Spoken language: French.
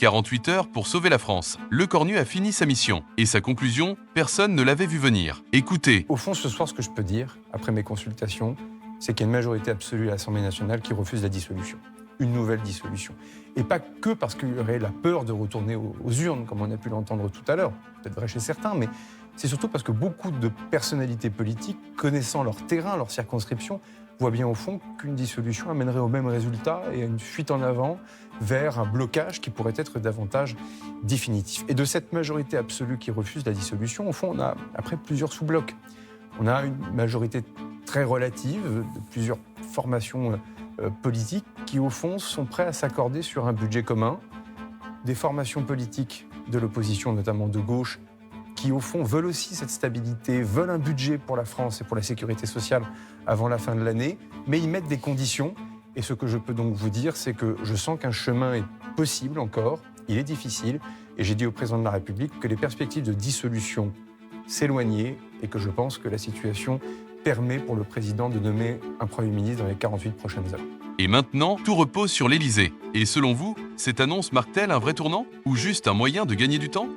48 heures pour sauver la France. Lecornu a fini sa mission. Et sa conclusion, personne ne l'avait vu venir. Écoutez. Au fond, ce soir, ce que je peux dire, après mes consultations, c'est qu'il y a une majorité absolue à l'Assemblée nationale qui refuse la dissolution. Une nouvelle dissolution. Et pas que parce qu'il y aurait la peur de retourner aux urnes, comme on a pu l'entendre tout à l'heure. Peut-être vrai chez certains, mais c'est surtout parce que beaucoup de personnalités politiques, connaissant leur terrain, leur circonscription, voient bien au fond qu'une dissolution amènerait au même résultat et à une fuite en avant vers un blocage qui pourrait être davantage définitif. Et de cette majorité absolue qui refuse la dissolution, au fond, on a après plusieurs sous-blocs. On a une majorité très relative de plusieurs formations politiques qui, au fond, sont prêts à s'accorder sur un budget commun. Des formations politiques de l'opposition, notamment de gauche, qui, au fond, veulent aussi cette stabilité, veulent un budget pour la France et pour la sécurité sociale avant la fin de l'année, mais ils mettent des conditions. Et ce que je peux donc vous dire, c'est que je sens qu'un chemin est possible encore, il est difficile, et j'ai dit au président de la République que les perspectives de dissolution s'éloignaient et que je pense que la situation permet pour le président de nommer un Premier ministre dans les 48 prochaines heures. Et maintenant, tout repose sur l'Élysée. Et selon vous, cette annonce marque-t-elle un vrai tournant ou juste un moyen de gagner du temps ?